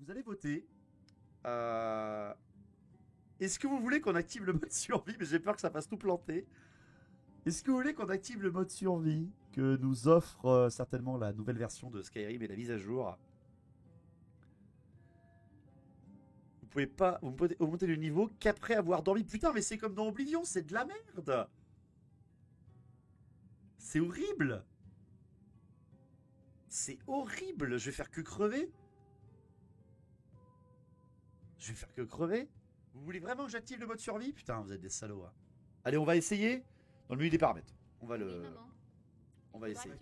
Vous allez voter. Est-ce que vous voulez qu'on active le mode survie? Mais j'ai peur que ça fasse tout planter. Est-ce que vous voulez qu'on active le mode survie que nous offre certainement la nouvelle version de Skyrim et la mise à jour? Vous pouvez pas augmenter le niveau qu'après avoir dormi. Putain, mais c'est comme dans Oblivion, c'est de la merde. C'est horrible. C'est horrible. Je vais faire que crever. Je vais faire que crever. Vous voulez vraiment que j'active le mode survie? Putain, vous êtes des salauds. Hein. Allez, on va essayer dans le menu des paramètres. On va le. Oui, maman. On va essayer.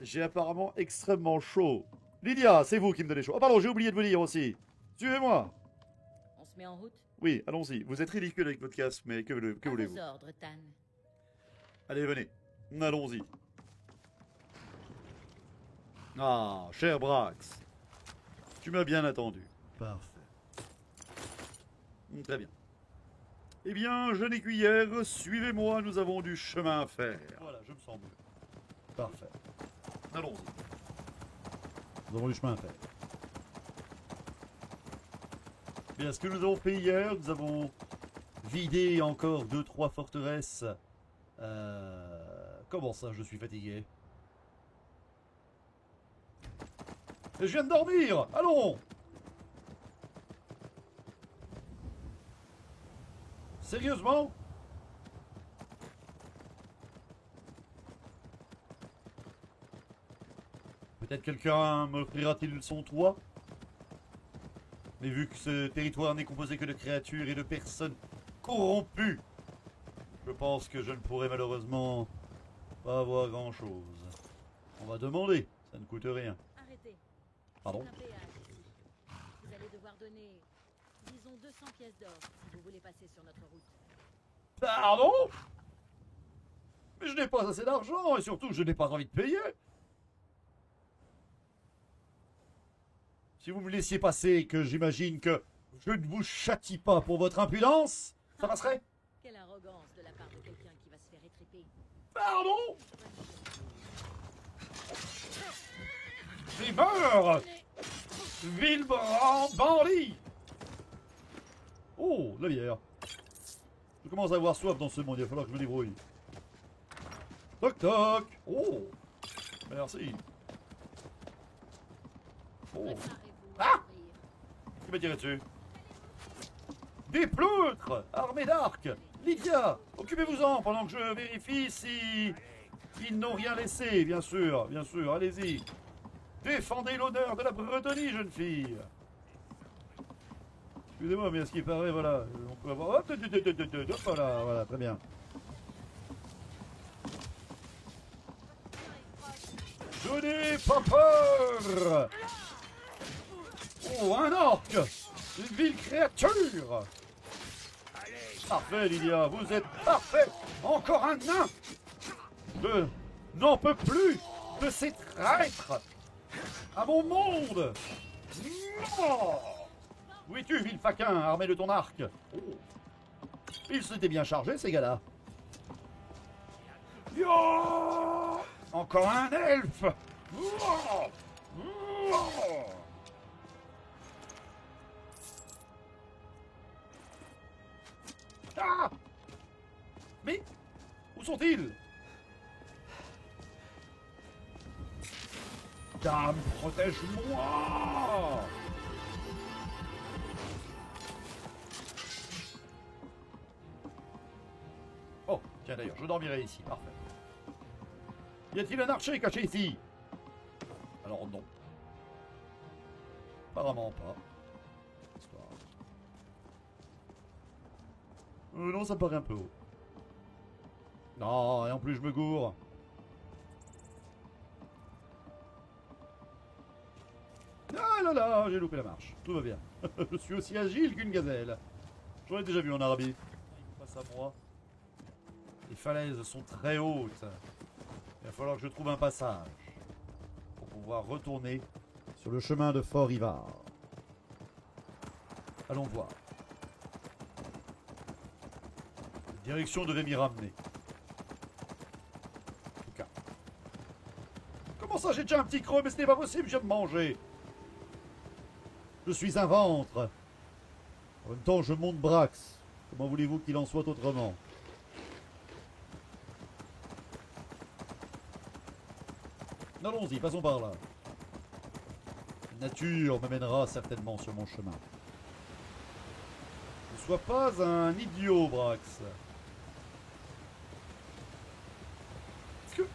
J'ai apparemment extrêmement chaud. Lydia, c'est vous qui me donnez chaud. Oh pardon, j'ai oublié de vous dire aussi. Suivez-moi. On se met en route. Oui, allons-y. Vous êtes ridicule avec votre casque, mais que À voulez-vous? vos ordres, Tan. Allez, venez. Allons-y. Ah, cher Brax. Tu m'as bien attendu. Parfait. Très bien. Eh bien, jeune écuyère, suivez-moi, nous avons du chemin à faire. Voilà, je me sens mieux. Parfait. Allons-y. Nous avons du chemin à faire. Bien, ce que nous avons fait hier, nous avons vidé encore 2-3 forteresses. Comment ça, je suis fatigué? Je viens de dormir. Allons. Sérieusement? Peut-être quelqu'un m'offrira-t-il son toit? Mais vu que ce territoire n'est composé que de créatures et de personnes corrompues, je pense que je ne pourrai malheureusement pas avoir grand-chose. On va demander, ça ne coûte rien. Arrêtez. Pardon? C'est un péage ici. Vous allez devoir donner, disons, 200 pièces d'or si vous voulez passer sur notre route. Pardon? Mais je n'ai pas assez d'argent et surtout je n'ai pas envie de payer. Si vous me laissiez passer et que j'imagine que je ne vous châtie pas pour votre impudence, ça passerait? Quelle arrogance de la part de quelqu'un qui va se faire étriper. Pardon? River! Ville bandit! Oh, la bière. Je commence à avoir soif dans ce monde, il va falloir que je me débrouille. Toc toc! Oh! Merci. Oh! Préparez-vous Ah! à mourir. Qui m'a tiré dessus? Des pleutres armés d'arcs. Lydia, occupez-vous-en pendant que je vérifie si ils n'ont rien laissé, bien sûr, allez-y. Défendez l'honneur de la Bretonie, jeune fille. Excusez-moi, mais à ce qui paraît, voilà, on peut avoir... Hop, voilà, très bien. Je n'ai pas peur. Oh, un orc! Une ville créature! Parfait, Lydia, vous êtes parfait! Encore un nain! Je n'en peux plus de ces traîtres à mon monde! Non! Où es-tu, vil faquin, armé de ton arc? Oh. Ils s'étaient bien chargés, ces gars-là. Yo! Encore un elfe! Oh! Oh! Ah! Mais où sont-ils? Dame, protège-moi! Oh, tiens d'ailleurs, je dormirai ici, parfait. Y a-t-il un archer caché ici? Alors non. Apparemment pas. Histoire. Non, ça me paraît un peu haut. Non, et en plus je me gourre. Ah là là, j'ai loupé la marche. Tout va bien. Je suis aussi agile qu'une gazelle. J'en ai déjà vu en Arabie. Il passe à moi. Les falaises sont très hautes. Il va falloir que je trouve un passage pour pouvoir retourner sur le chemin de Fort Ivar. Allons voir. Cette direction devait m'y ramener. En tout cas. Comment ça, j'ai déjà un petit creux, mais ce n'est pas possible, je viens de manger. Je suis un ventre. En même temps, je monte Brax. Comment voulez-vous qu'il en soit autrement? Allons-y, passons par là. La nature me mènera certainement sur mon chemin. Ne sois pas un idiot, Brax. Est-ce que...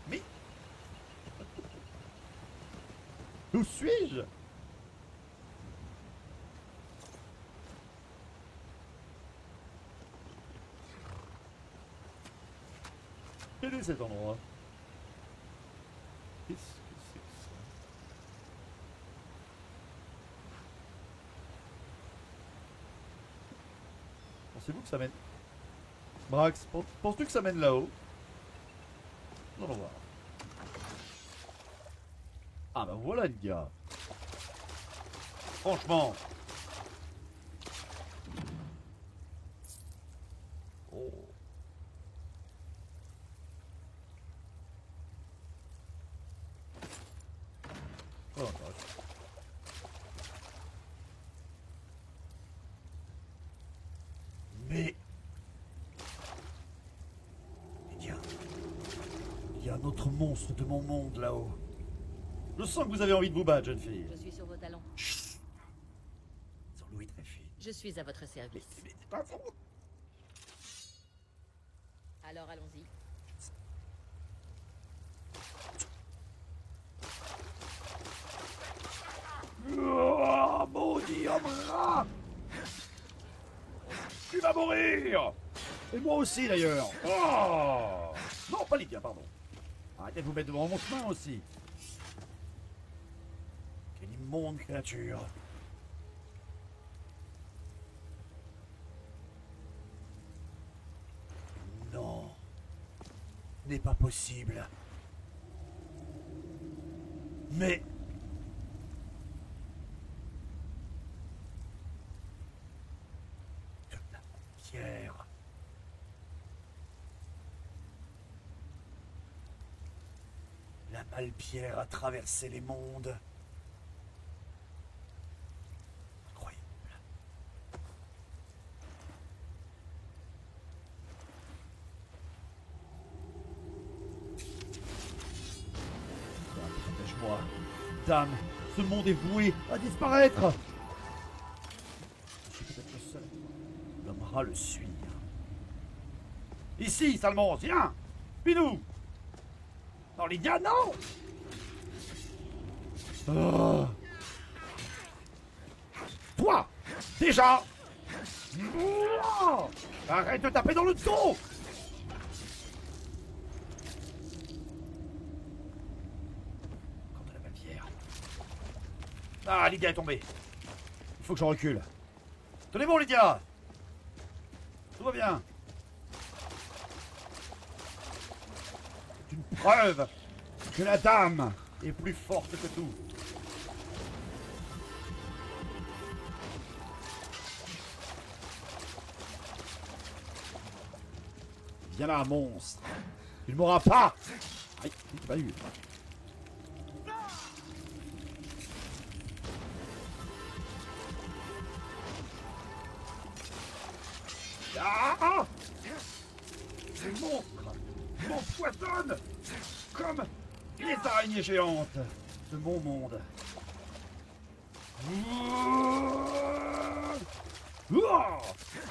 Mais... Où suis-je? Quel est cet endroit? Qu'est-ce que c'est que ça? Pensez-vous que ça mène... Brax, penses-tu que ça mène là-haut? On va voir. Ah bah voilà le gars. Franchement. Oh. Oh, mais il y a un autre monstre de mon monde là-haut. Je sens que vous avez envie de vous battre, jeune fille. Je suis sur vos talons. Chut. Sur Louis très fine. Je suis à votre service. Mais c'est pas faux. Alors allons-y. Oh, maudit homme rat! Tu vas mourir! Et moi aussi d'ailleurs! Oh! Non, pas Lydia, pardon. Arrêtez de vous mettre devant mon chemin aussi. Quelle immonde créature! Non, ce n'est pas possible. Mais... Pierre. La Malpierre a traversé les mondes. Incroyable. Protège-moi. Dame, ce monde est voué à disparaître. Je suis peut-être le seul. L'homme rat le suit. Ici, Salmon, viens! Pinou! Non, Lydia, non! Oh. Toi! Déjà! Oh. Arrête de taper dans le dos! Quand de la Malpierre. Ah, Lydia est tombée. Il faut que je recule. Tenez bon, Lydia! Tout va bien. C'est une preuve que la dame est plus forte que tout. Viens là, monstre. Tu ne m'auras pas. Aïe, tu pas eu. Ah! Ces monstres m'empoisonnent comme les araignées géantes de mon monde.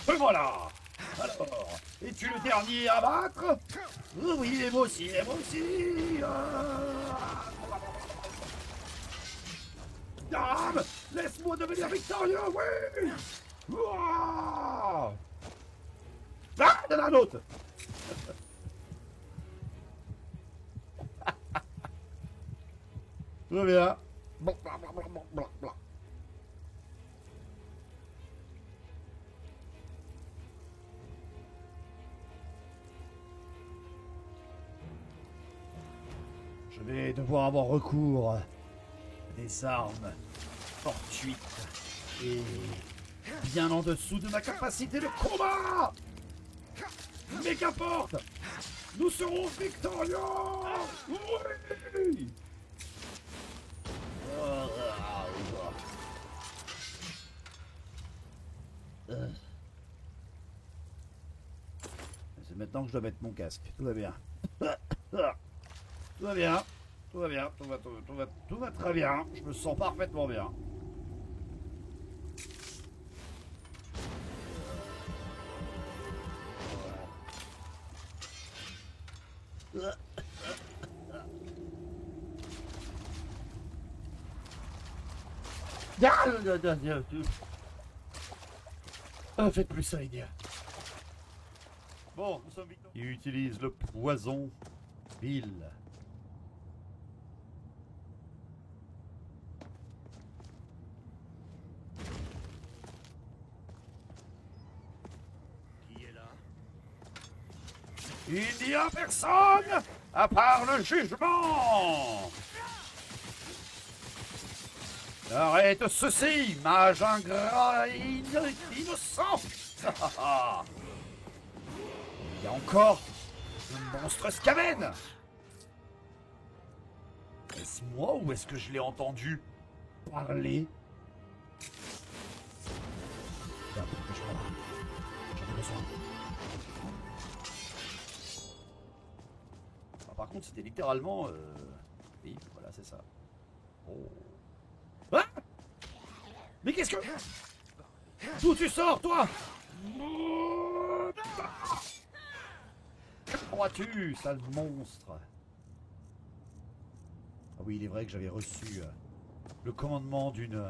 Et voilà! Alors, es-tu le dernier à battre? Oui, et moi aussi, et moi aussi! Dame! Laisse-moi devenir victorieux, oui! Ah, il y en a un autre! Tout va bien. Je vais devoir avoir recours à des armes fortuites et bien en dessous de ma capacité de combat. Mais qu'importe! Nous serons victorieux. Oui. C'est maintenant que je dois mettre mon casque. Tout va bien. Tout va bien. Tout va bien. Tout va très bien. Je me sens parfaitement bien. Faites plus ça, Idia. Bon, nous sommes victorieux. Il utilise le poison Bill. Qui est là? Il n'y a personne à part le jugement. Arrête ceci, mage ingrat et innocent. Il y a encore un monstre Skaven. Est-ce moi ou est-ce que je l'ai entendu parler? J'en ai besoin. Ah, par contre, c'était littéralement... Oui, voilà, c'est ça. Oh. Ah! Mais qu'est-ce que... D'où tu sors, toi? Que crois-tu, sale monstre? Ah oui, il est vrai que j'avais reçu le commandement d'une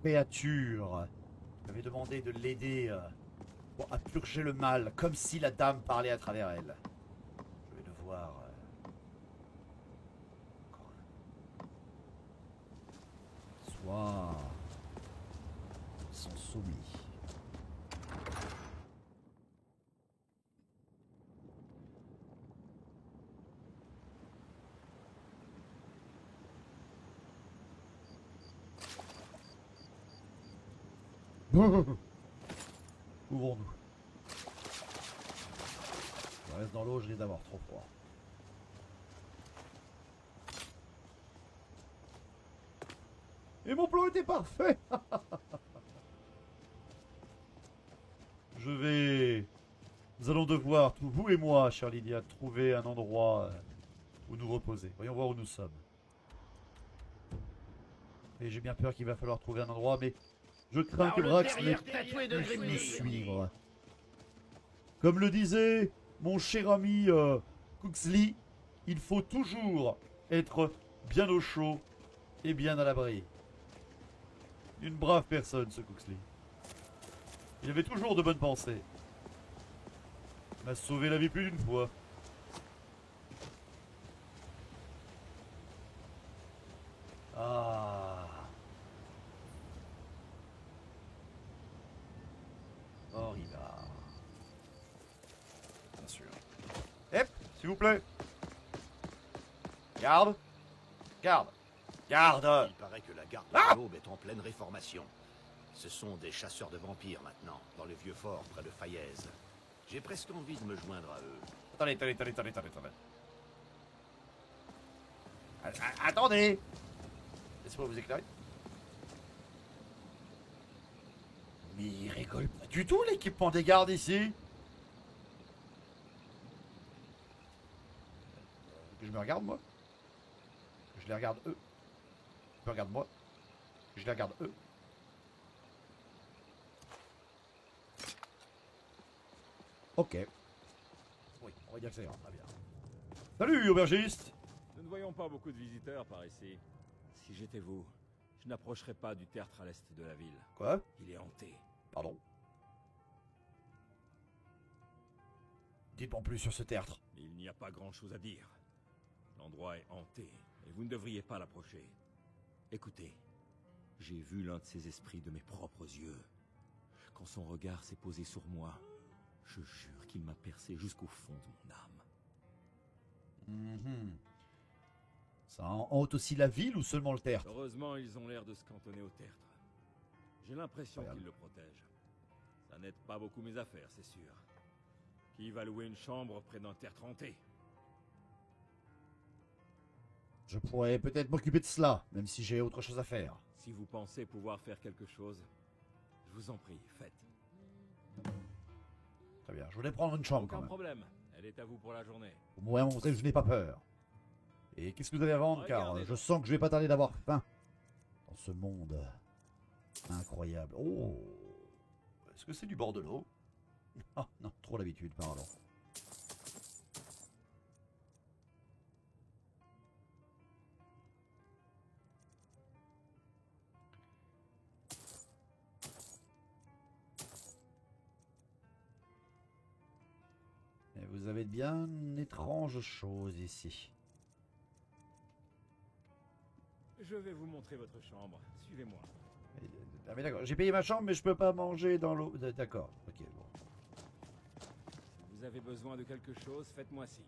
créature. J'avais demandé de l'aider à purger le mal, comme si la dame parlait à travers elle. Je vais devoir... Soit... Ils sont soumis. Ouvrons-nous. Je reste dans l'eau, je risque d'avoir trop froid. Et mon plan était parfait. Nous allons devoir, vous et moi, chère Lydia, trouver un endroit où nous reposer. Voyons voir où nous sommes. Et j'ai bien peur qu'il va falloir trouver un endroit, mais je crains que Brax n'ait pu nous suivre. Comme le disait mon cher ami Cooksley, il faut toujours être bien au chaud et bien à l'abri. Une brave personne, ce Cooksley. Il avait toujours de bonnes pensées. Il m'a sauvé la vie plus d'une fois. Ah. Orivard. Bien sûr. Hep, s'il vous plaît. Garde. Garde. Garde. Il paraît que la garde Ah de l'Aube est en pleine réformation. Ce sont des chasseurs de vampires maintenant, dans le vieux fort près de Faillaise. J'ai presque envie de me joindre à eux. Attendez. Attendez. Laissez-moi vous éclairer. Mais ils rigolent pas du tout, l'équipement des gardes ici. Que je me regarde, moi. Que je les regarde, eux. Je me regarde, moi. Que je les regarde, eux. Ok. Oui, on va dire que ça ira, très bien. Salut, aubergiste. Nous ne voyons pas beaucoup de visiteurs par ici. Si j'étais vous, je n'approcherais pas du tertre à l'est de la ville. Quoi? Il est hanté. Pardon. Dites-moi plus sur ce tertre. Il n'y a pas grand-chose à dire. L'endroit est hanté, et vous ne devriez pas l'approcher. Écoutez, j'ai vu l'un de ces esprits de mes propres yeux. Quand son regard s'est posé sur moi, je jure qu'il m'a percé jusqu'au fond de mon âme. Ça hante aussi la ville ou seulement le tertre? Heureusement, ils ont l'air de se cantonner au tertre. J'ai l'impression Regarde. qu'ils le protègent. Ça n'aide pas beaucoup mes affaires, c'est sûr. Qui va louer une chambre près d'un terre trempé? Je pourrais peut-être m'occuper de cela, même si j'ai autre chose à faire. Si vous pensez pouvoir faire quelque chose, je vous en prie, faites. Très bien, je voulais prendre une chambre quand Aucun même. problème, elle est à vous pour la journée. Au moins montrer que je n'ai pas peur. Et qu'est-ce que vous avez à vendre, car Regardez. je sens que je vais pas tarder d'avoir faim. Dans ce monde incroyable. Oh, est-ce que c'est du bord de l'eau? Ah non, trop l'habitude, pardon. Et vous avez de bien étranges choses ici. Je vais vous montrer votre chambre. Suivez-moi. Ah mais d'accord, j'ai payé ma chambre mais je peux pas manger dans l'eau. D'accord, ok, bon. Si vous avez besoin de quelque chose, faites-moi signe.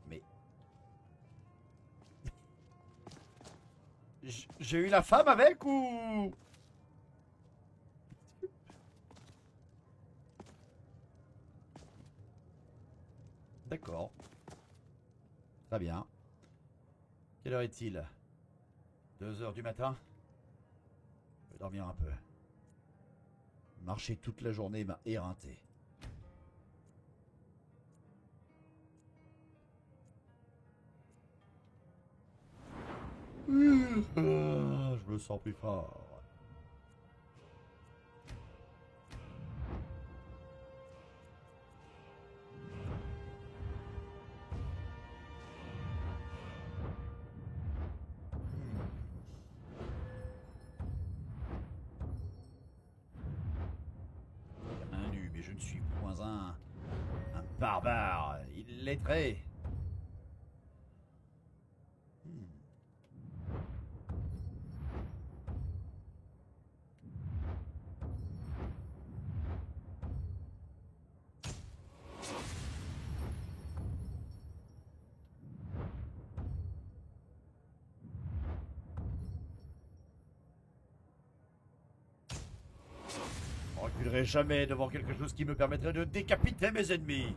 Mais... J'ai eu la femme avec ou... D'accord. Très bien. Quelle heure est-il? 2 heures du matin? Je vais dormir un peu. Marcher toute la journée m'a éreinté. Je me sens plus fort. Nu, mais je ne suis point un barbare illettré. Je reculerai jamais devant quelque chose qui me permettrait de décapiter mes ennemis.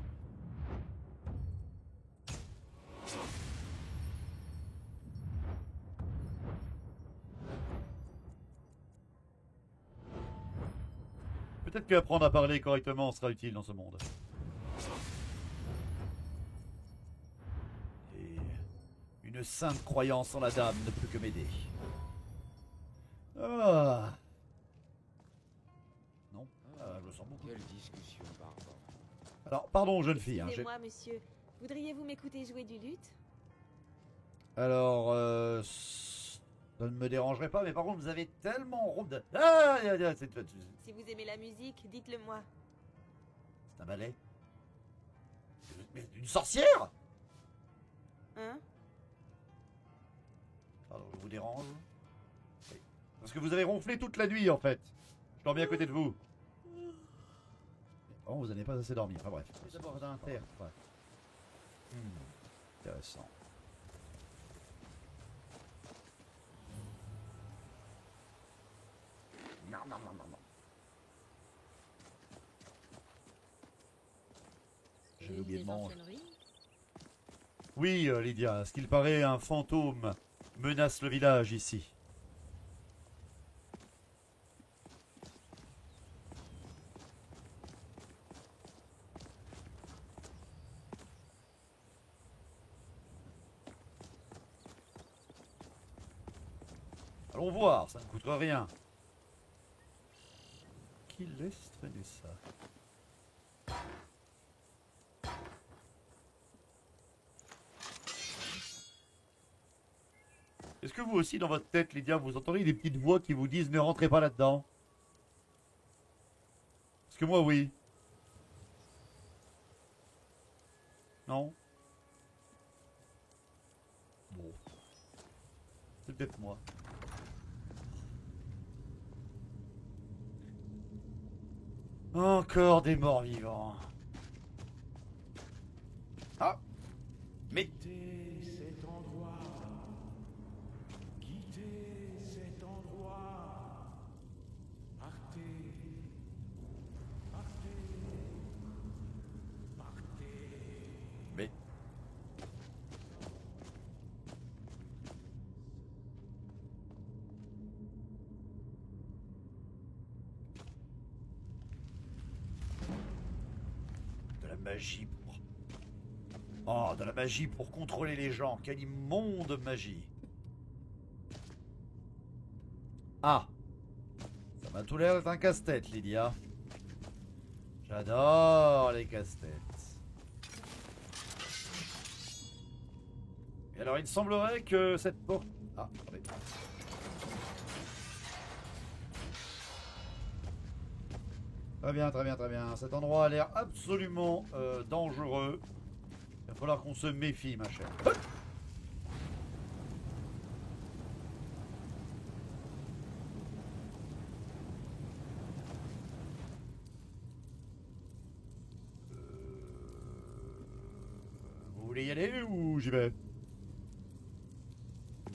Peut-être qu'apprendre à parler correctement sera utile dans ce monde. Et une sainte croyance en la dame ne peut que m'aider. Ah. Non, je me sens beaucoup. Quelle discussion, barbare. Alors, pardon, jeune fille. Hein, j'ai- Excusez-moi, monsieur. Voudriez-vous m'écouter jouer du luth? Alors, ça ne me dérangerait pas, mais par contre, vous avez tellement ronde. Ah, c'est Si vous aimez la musique, dites-le moi. un ballet. Mais une sorcière? Hein? Pardon, je vous dérange? Oui. Parce que vous avez ronflé toute la nuit, en fait. Je dormais à côté de vous. Oh, vous n'avez pas assez dormi. Enfin bref. D'abord d'un terre. Ouais. Intéressant. Non, non, non, non, non. J'avais oublié de manger. Oui, Lydia, à ce qu'il paraît, un fantôme menace le village ici. Allons voir, ça ne coûte rien. Qui laisse traîner ça? Est-ce que vous aussi, dans votre tête, Lydia, vous entendez des petites voix qui vous disent ne rentrez pas là-dedans? Parce que moi, oui. Non? Bon. C'est peut-être moi. Encore des morts vivants. Ah! Mais... cet endroit. Quittez cet endroit. Partez magie pour... Oh, de la magie pour contrôler les gens. Quelle immonde magie. Ah. Ça m'a tout l'air d'être un casse-tête, Lydia. J'adore les casse-têtes. Et alors, il semblerait que cette porte... Ah, attendez. Très bien, très bien, très bien. Cet endroit a l'air absolument dangereux. Il va falloir qu'on se méfie, ma chère. Vous voulez y aller ou j'y vais?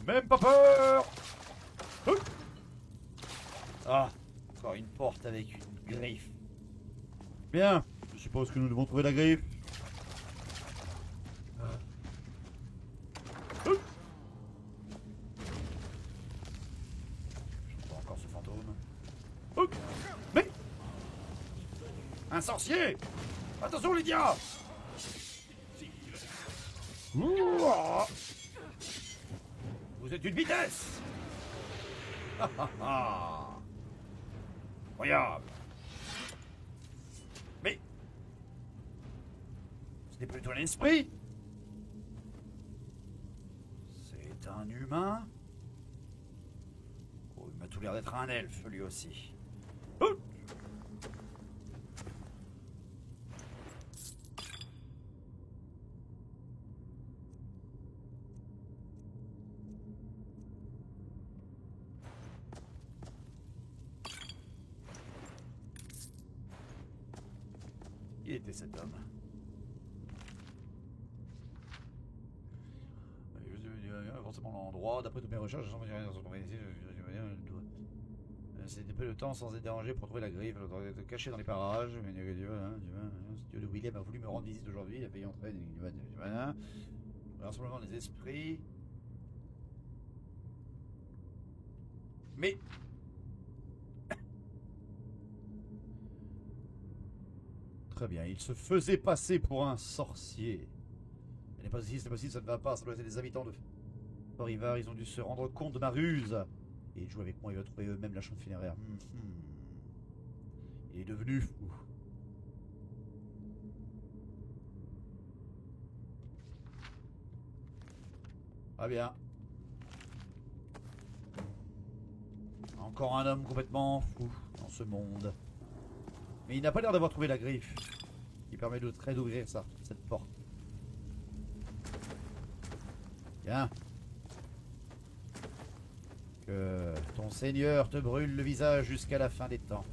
Même pas peur. Ah, encore une porte avec une griffe. Bien, je suppose que nous devons trouver la griffe. J'entends encore ce fantôme. Mais un sorcier! Attention, Lydia! Ouah. Vous êtes une vitesse! Incroyable! Mais ce n'est pas plutôt un esprit? C'est un humain? Oh, il m'a tout l'air d'être un elfe, lui aussi. Oh. Qui était cet homme? Forcément l'endroit, d'après toutes mes recherches, c'était peu de temps sans être dérangé pour trouver la griffe, caché dans les parages. Dieu de William a voulu me rendre visite aujourd'hui, il a payé entrer rassemblement des esprits. Mais très bien, il se faisait passer pour un sorcier. Ce n'est pas ici, c'est possible, ça ne va pas, ça doit être des habitants de Forivar, ils ont dû se rendre compte de ma ruse. Et ils jouent avec moi, ils vont trouver eux-mêmes la chambre funéraire. Il est devenu fou. Ah bien. Encore un homme complètement fou dans ce monde. Mais il n'a pas l'air d'avoir trouvé la griffe qui permet d'ouvrir ça, cette porte. Bien. Que ton seigneur te brûle le visage jusqu'à la fin des temps.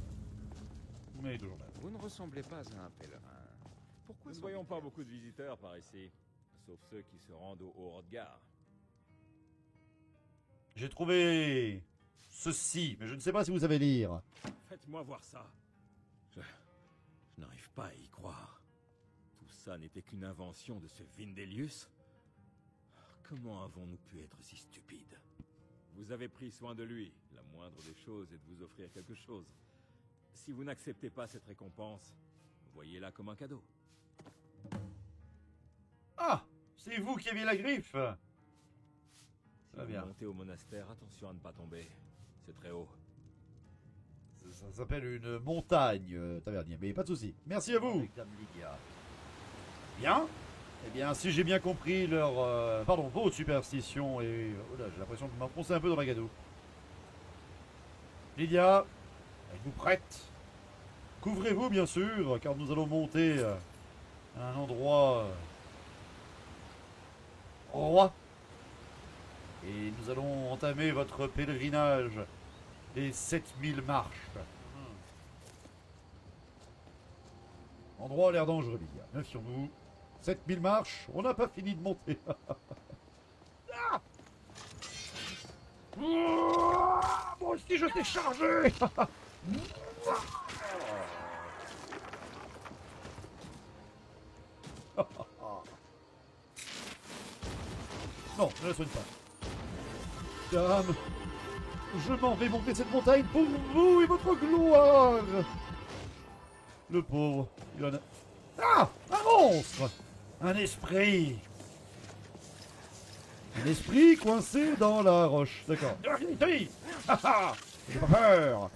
Mais toujours là. Vous ne ressemblez pas à un pèlerin. Pourquoi Nous ne voyons pas beaucoup de visiteurs par ici, sauf ceux qui se rendent au Haut-Rodgar. J'ai trouvé ceci, mais je ne sais pas si vous savez lire. Faites-moi voir ça. Je n'arrive pas à y croire. Tout ça n'était qu'une invention de ce Vindelius. Comment avons-nous pu être si stupides? Vous avez pris soin de lui. La moindre des choses est de vous offrir quelque chose. Si vous n'acceptez pas cette récompense, voyez-la comme un cadeau. Ah, c'est vous qui aviez la griffe. Si vous montez au monastère, attention à ne pas tomber. C'est très haut. Ça s'appelle une montagne, tavernier, mais pas de souci. Merci à vous. Bien. Eh bien, si j'ai bien compris leur... pardon, vos superstitions et... Oh là, j'ai l'impression de m'enfoncer un peu dans la gadoue. Lydia, êtes-vous prête? Couvrez-vous, bien sûr, car nous allons monter à un endroit... roi. Et nous allons entamer votre pèlerinage des 7000 marches. L'endroit a l'air dangereux, Lydia. Méfions-nous. 7000 marches, on n'a pas fini de monter. Ah, moi aussi je t'ai chargé. Non, ne la soigne pas. Dame, je m'en vais monter cette montagne pour vous et votre gloire. Le pauvre, il en a... Ah, un monstre! Un esprit! Un esprit coincé dans la roche. D'accord. Ha ha! J'ai pas peur!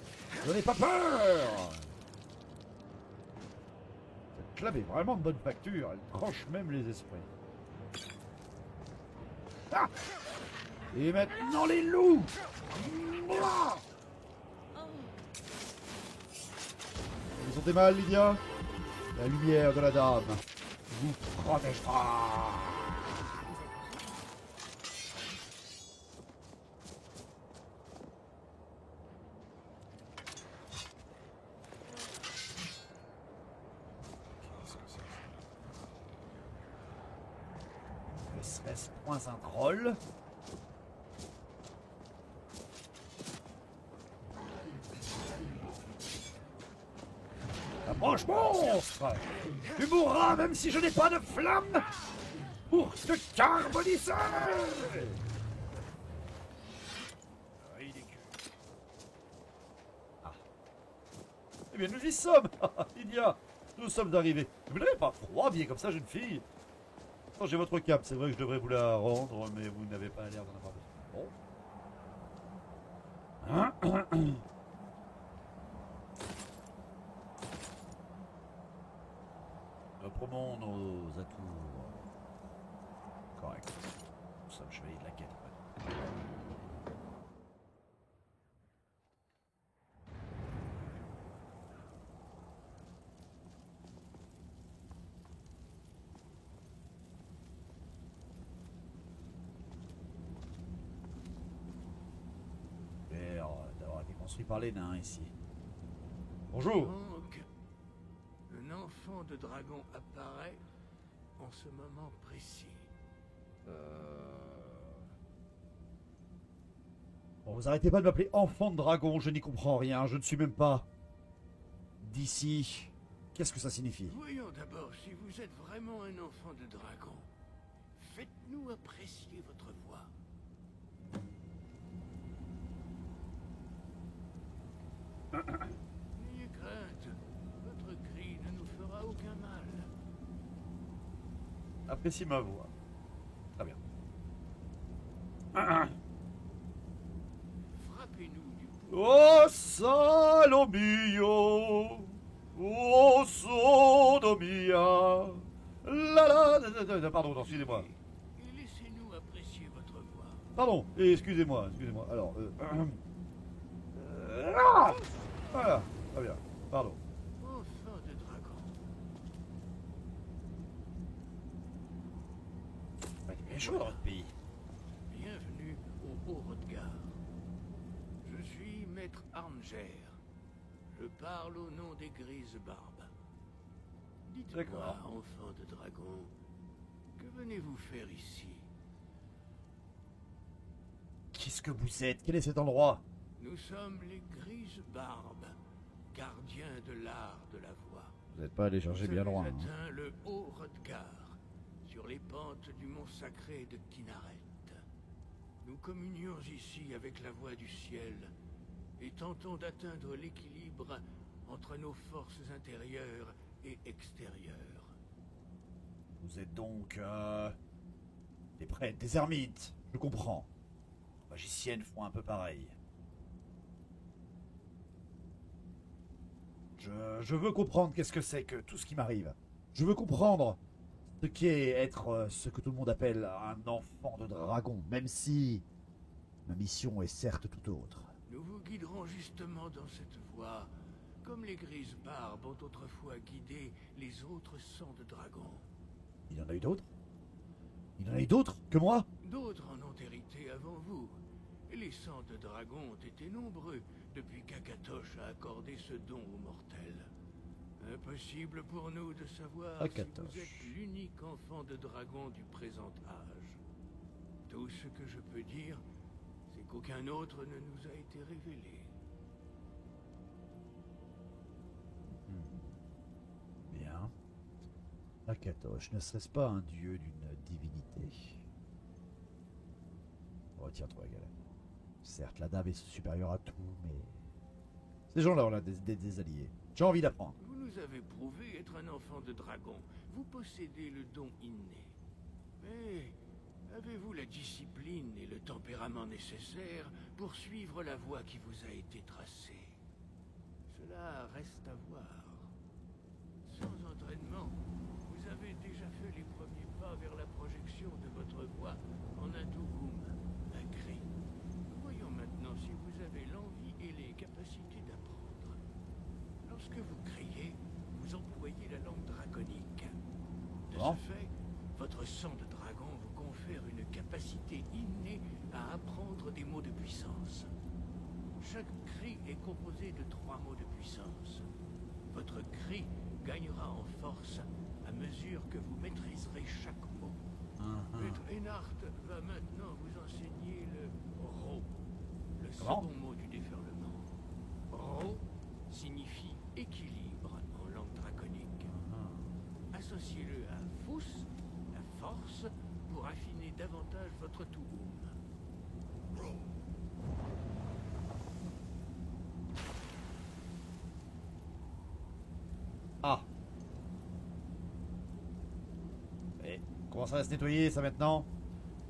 Je n'ai pas peur! Cette clave est vraiment de bonne facture. Elle tranche même les esprits. Ah! Et maintenant les loups! Mouah! Vous sentez mal, Lydia? La lumière de la dame vous protégera! Serait-ce point un troll? Approche, monstre! Tu mourras même si je n'ai pas de flamme pour te carboniser! Ah. Eh bien, nous y sommes! Lydia, nous sommes arrivés. Vous n'avez pas froid, bien comme ça, jeune fille? Oh, j'ai votre cape, c'est vrai que je devrais vous la rendre, mais vous n'avez pas l'air d'en avoir besoin. Bon. Reprenons nos atours. Correct. Nous sommes chevaliers de la quête. D'avoir été construit par les nains ici. Bonjour. Donc, un enfant de dragon apparaît en ce moment précis. Bon, vous arrêtez pas de m'appeler enfant de dragon, je n'y comprends rien, je ne suis même pas d'ici. Qu'est-ce que ça signifie? Voyons d'abord si vous êtes vraiment un enfant de dragon. Faites-nous apprécier votre voix. N'ayez crainte, votre cri ne nous fera aucun mal. Apprécie ma voix. Très bien. Frappez-nous du pouce. Oh Salomio, oh Sodomia, pardon, excusez-moi. Et laissez-nous apprécier votre voix. Pardon, excusez-moi. Alors, voilà, très bien, pardon. Enfant de dragon. Il est chaud dans votre pays. Bienvenue au Haut-Rodgar. Je suis maître Armger. Je parle au nom des grises barbes. Dites-moi, D'accord. enfant de dragon, que venez-vous faire ici? Qu'est-ce que vous êtes? Quel est cet endroit? Nous sommes les grises barbes, gardiens de l'art de la voix. Vous n'êtes pas allé chercher bien loin. Vous Hein. avez atteint le Haut-Rodgar, sur les pentes du mont sacré de Kinaret. Nous communions ici avec la voix du ciel et tentons d'atteindre l'équilibre entre nos forces intérieures et extérieures. Vous êtes donc des prêtres, des ermites, je comprends. Les magiciennes font un peu pareil. Je veux comprendre qu'est-ce que c'est que tout ce qui m'arrive. Je veux comprendre ce qu'est être ce que tout le monde appelle un enfant de dragon, même si ma mission est certes tout autre. Nous vous guiderons justement dans cette voie, comme les grises barbes ont autrefois guidé les autres sangs de dragon. Il y en a eu d'autres? Il y en a eu d'autres que moi? D'autres en ont hérité avant vous, et les sangs de dragon ont été nombreux depuis qu'Akatosh a accordé ce don aux mortels. Impossible pour nous de savoir si Akatosh. vous êtes l'unique enfant de dragon du présent âge. Tout ce que je peux dire, c'est qu'aucun autre ne nous a été révélé. Bien. Akatosh, ne serait-ce pas un dieu d'une divinité? Retire-toi, Galen. Certes, la dame est supérieure à tout, mais... Ces gens-là, on a des alliés. J'ai envie d'apprendre. Vous nous Vous avez prouvé être un enfant de dragon. Vous possédez le don inné. Mais avez-vous la discipline et le tempérament nécessaires pour suivre la voie qui vous a été tracée? Cela reste à voir. Sans entraînement, vous avez déjà fait les premiers pas vers la projection de votre voix en un Dougoum, un cri. Voyons maintenant si vous avez l'envie et les capacités d'apprendre. Lorsque vous criez, vous employez la langue draconique. De Bon. ce fait, votre sang de dragon vous confère une capacité innée à apprendre des mots de puissance. Chaque cri est composé de 3 mots de puissance. Votre cri gagnera en force à mesure que vous maîtriserez chaque mot. Maître Einhart va maintenant vous enseigner le Ro, le Comment? second mot du déferlement. Ro signifie équilibre en langue draconique. Associez-le à Fous, la force, pour affiner davantage votre Dougoum. Ah. Et comment ça va se nettoyer ça maintenant?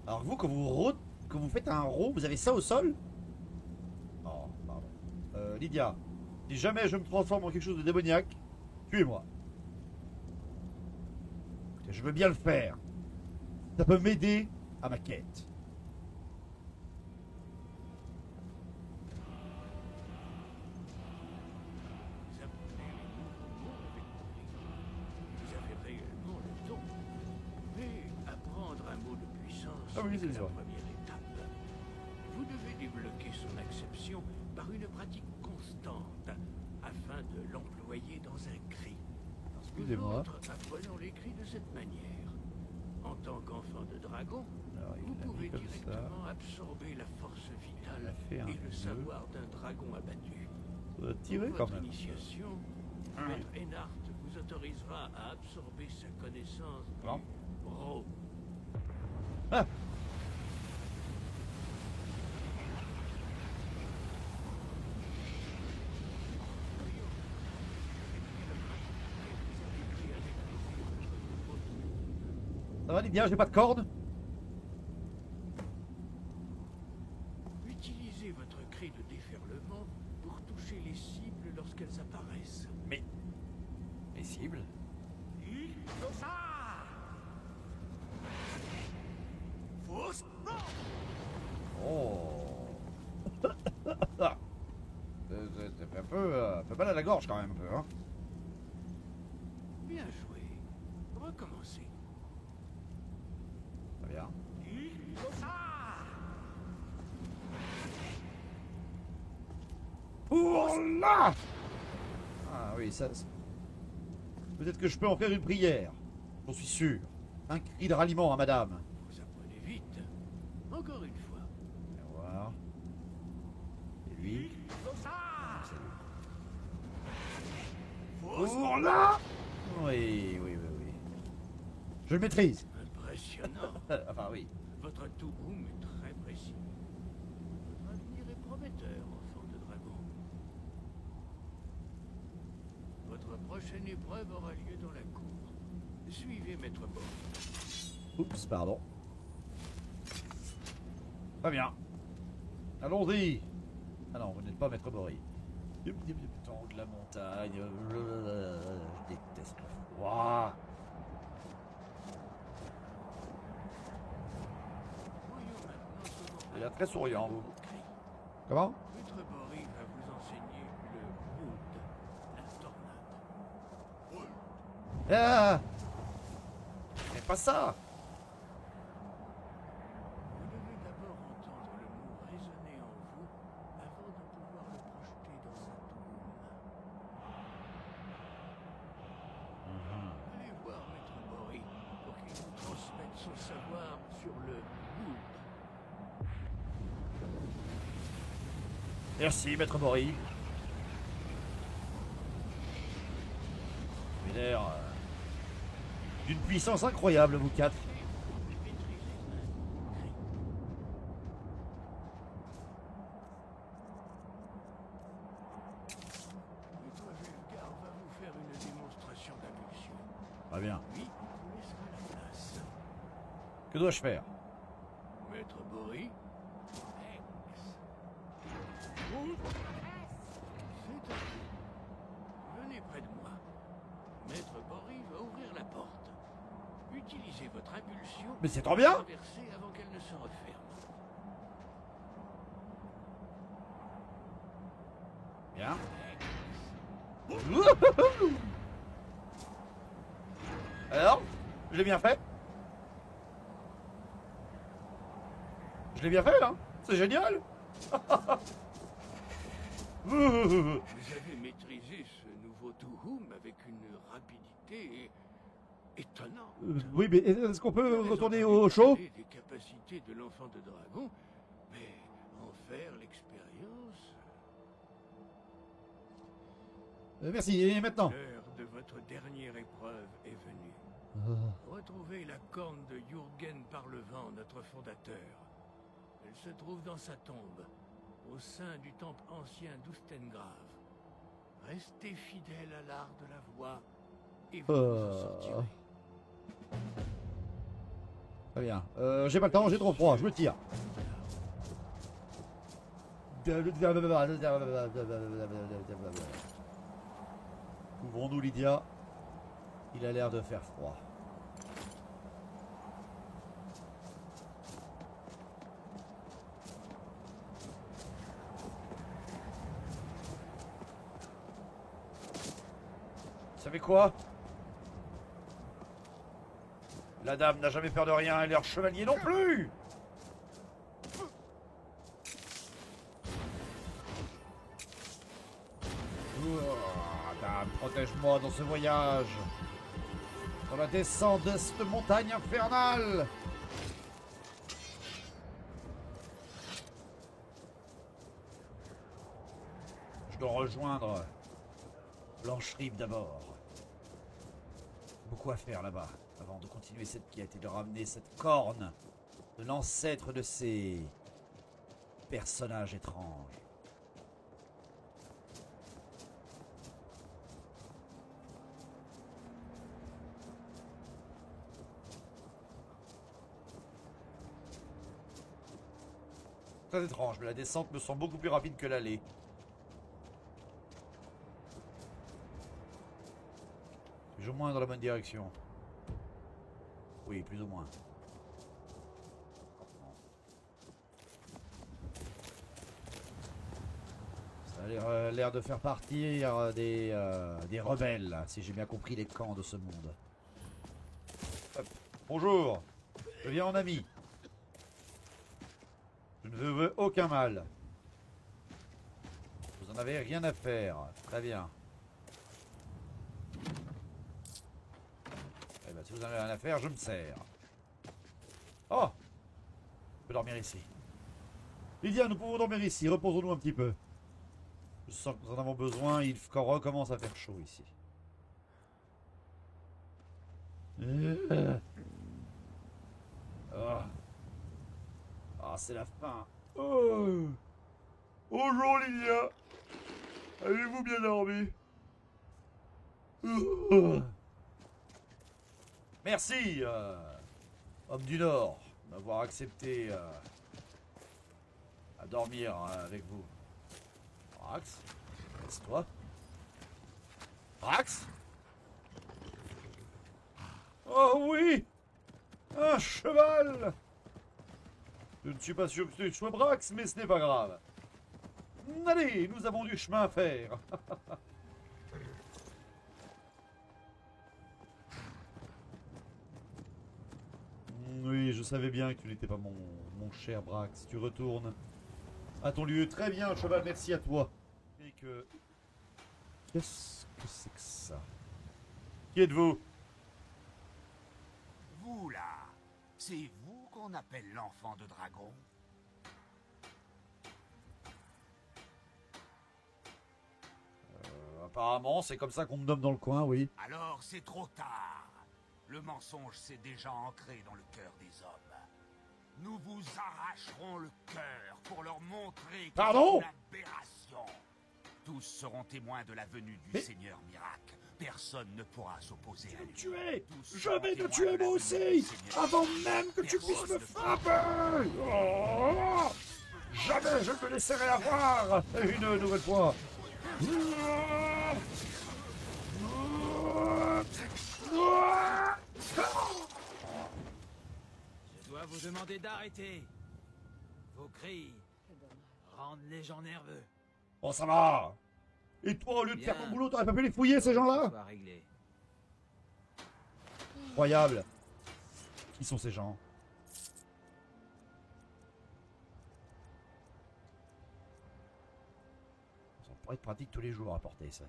Alors vous, quand vous faites un rot, vous avez ça au sol? Oh, pardon. Lydia, si jamais je me transforme en quelque chose de démoniaque, tuez-moi. Écoutez, je veux bien le faire. Ça peut m'aider à ma quête. Vous apprenez les nouveaux mots avec Maurice. Vous avez réellement le don. Mais apprendre un mot de puissance Ah oui, n'est c'est que ça. la première étape. Vous devez débloquer son acception par une pratique constante afin de l'employer dans un cri. Excusez-moi. Nous autres apprenons les cris de cette manière. En tant qu'enfant de dragon, Alors, il vous l'a pouvez mis comme directement absorber la force vitale a fait un et le nœud. savoir d'un dragon abattu. Ça doit tirer Pour quand votre même. initiation, Maître Einhart vous autorisera à absorber sa connaissance Bon. du Ro. Ah. Ça va Lydia, j'ai pas de corde? Utilisez votre cri de déferlement pour toucher les cibles lorsqu'elles apparaissent. Mais... Les cibles? Oh. Ça fait un peu mal à la gorge quand même un peu, hein. Bien joué. Recommencez. Très bien. Oh là! Ah oui, ça... Peut-être que je peux en faire une prière. J'en suis sûr. Un cri de ralliement à madame. Vous apprenez vite. Encore une fois. On va voir. Et lui? Oh là! Oui, oui, oui, oui. Je le maîtrise. Impressionnant. Enfin oui. Votre Dougoum est très précis. Votre avenir est prometteur, enfant de dragon. Votre prochaine épreuve aura lieu dans la cour. Suivez Maître Bord. Oups, pardon. Très bien. Allons-y. Ah non, vous n'êtes pas Maître Bory. Temps de la montagne. Je déteste le froid. Voyons maintenant comment Il a l'air très souriant, vous. vos cris. Comment? Maître Bory va vous enseigner le Wood, la tornade. Ah! Mais pas ça! Vous devez d'abord entendre le mot résonner en vous avant de pouvoir le projeter dans un Dougoum. Allez voir Maître Bory pour qu'il vous transmette son savoir sur le Wood. Merci, Maître Bory. Vous avez l'air d'une puissance incroyable, vous quatre. Maître Vulgar va vous faire une Très bien. Lui vous laissera la place. Que dois-je faire? Maître Bory. C'est à vous. Venez près de moi. Maître Bory va ouvrir la porte. Utilisez votre impulsion Mais c'est trop bien! pour traverser avant qu'elle ne se referme. Bien. Alors? Je l'ai bien fait? Je l'ai bien fait, là? C'est génial! Vous avez maîtrisé ce nouveau Tuhum avec une rapidité étonnante. Oui, mais est-ce qu'on peut J'avais retourner entendu au show? parler des capacités de l'enfant de dragon, mais en faire l'expérience... Merci, et maintenant? L'heure de votre dernière épreuve est venue. Retrouvez la corne de Jürgen Parlevent, notre fondateur. Elle se trouve dans sa tombe, au sein du temple ancien d'Ustengrave. Restez fidèle à l'art de la voix, et vous en sortirez. Très bien. J'ai pas le temps, j'ai trop froid, je me tire. Ouvrons-nous, Lydia. Il a l'air de faire froid. Vous savez quoi? La dame n'a jamais peur de rien et leur chevalier non plus. Dame, protège-moi dans ce voyage. Dans la descente de cette montagne infernale. Je dois rejoindre Blanche-Rive d'abord. Beaucoup à faire là-bas, avant de continuer cette quête et de ramener cette corne de l'ancêtre de ces personnages étranges. Très étrange, mais la descente me semble beaucoup plus rapide que l'aller. Plus ou moins dans la bonne direction. Oui, plus ou moins. Ça a l'air de faire partir des rebelles, si j'ai bien compris les camps de ce monde. Hop. Bonjour, je viens en ami. Je ne veux aucun mal. Vous en avez rien à faire. Très bien. Eh ben, si vous en avez rien à faire, je me sers. Oh! Je peux dormir ici. Lydia, nous pouvons dormir ici. Reposons-nous un petit peu. Je sens que nous en avons besoin. Il recommence à faire chaud ici. Oh. Ah, c'est la fin. Oh. Bonjour Lydia. Avez-vous bien dormi? Merci, homme du Nord, d'avoir accepté à dormir avec vous. Brax, laisse-toi. Brax? Oh oui! Un cheval! Je ne suis pas sûr que ce soit Brax, mais ce n'est pas grave. Allez, nous avons du chemin à faire. Oui, je savais bien que tu n'étais pas mon cher Brax. Tu retournes à ton lieu. Très bien, cheval, merci à toi. Et que... Qu'est-ce que c'est que ça? Qui êtes-vous? Vous là, c'est vous qu'on appelle l'enfant de dragon? Apparemment, c'est comme ça qu'on me nomme dans le coin, oui. Alors c'est trop tard. Le mensonge s'est déjà ancré dans le cœur des hommes. Nous vous arracherons le cœur pour leur montrer que Pardon? c'est une aberration. Tous seront témoins de la venue du Mais... Seigneur Miracle Personne ne pourra s'opposer à lui. Tuer! Tous Je vais te seront tuer témoins de moi la aussi! venue du Seigneur. Avant même que tu puisses me frapper! Oh! Jamais je ne me laisserai avoir une nouvelle fois! Je dois vous demander d'arrêter. Vos cris rendent les gens nerveux. Bon, ça va! Et toi, au lieu de faire ton Bien. boulot, t'aurais pas pu les fouiller, ces gens-là? Soit réglé. Incroyable! Qui sont ces gens? Ça pourrait être pratique tous les jours à porter, ça.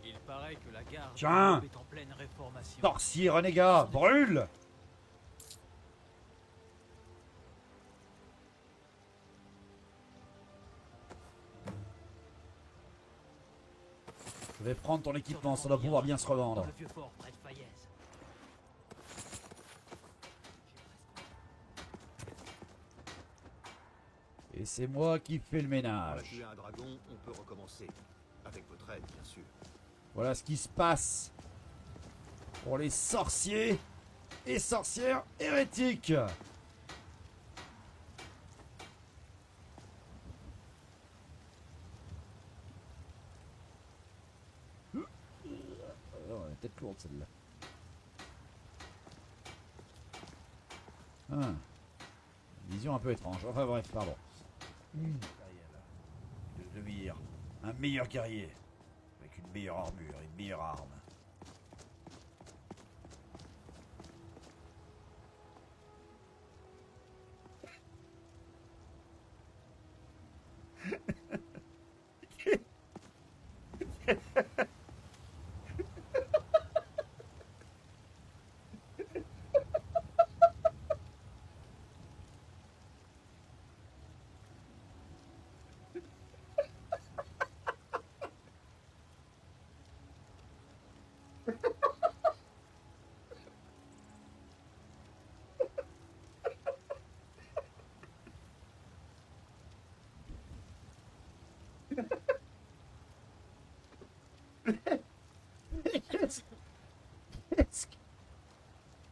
Il paraît que la gare Tiens. est en pleine réformation. Sorcier renégat, brûle! Je vais prendre ton équipement, ça doit pouvoir bien se Dans revendre. le vieux fort près de Fayez. Et c'est moi qui fais le On a ménage. tué un dragon, on peut recommencer. Avec votre aide, bien sûr. Voilà ce qui se passe pour les sorciers et sorcières hérétiques. Oh, elle est peut-être lourde celle-là. Ah. Vision un peu étrange. Enfin bref, pardon. De devenir un meilleur guerrier. Avec une meilleure armure, une meilleure arme.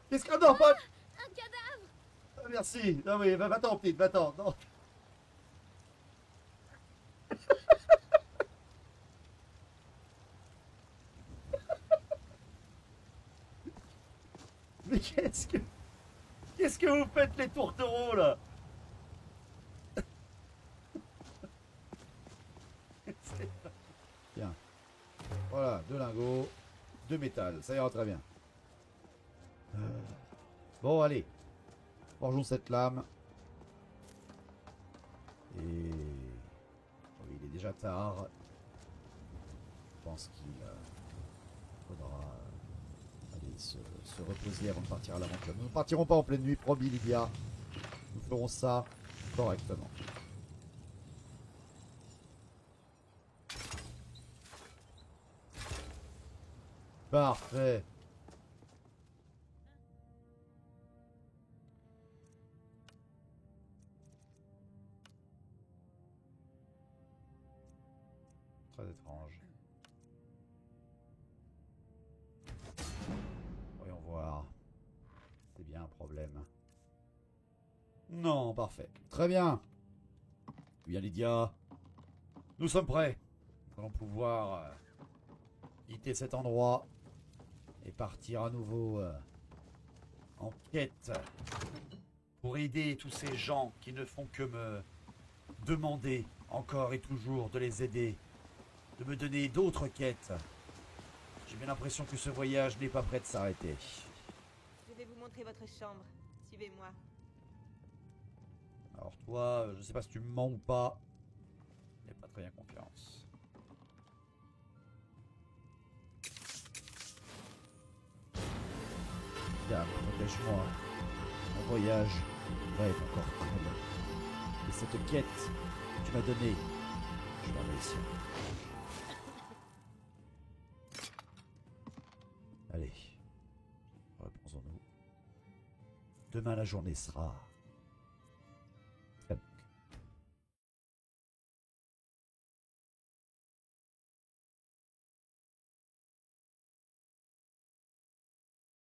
Qu'est-ce que... Non, pas... Un cadavre! Ah, merci. Non mais va-t'en, petite, va-t'en. Non. Mais qu'est-ce que... Qu'est-ce que vous faites les tourtereaux là? Tiens. Voilà, 2 lingots, 2 métal, ça ira très bien. Bon, allez. Forgeons cette lame. Et... oh, il est déjà tard. Je pense qu'il faudra aller se reposer avant de partir à l'aventure. Nous ne partirons pas en pleine nuit, promis Lydia. Nous ferons ça correctement. Parfait. Très étrange. Voyons voir. C'est bien un problème. Non, parfait. Très bien. Bien Lydia. Nous sommes prêts. Nous allons pouvoir quitter cet endroit et partir à nouveau en quête pour aider tous ces gens qui ne font que me demander encore et toujours de les aider, de me donner d'autres quêtes. J'ai bien l'impression que ce voyage n'est pas prêt de s'arrêter. Je vais vous montrer votre chambre. Suivez-moi. Alors toi, je sais pas si tu me mens ou pas, mais pas très bien confiance. Dame, protège-moi. Mon voyage va être encore très long. Et cette quête que tu m'as donnée, je vais réussir. Allez, reposons-nous. Demain la journée sera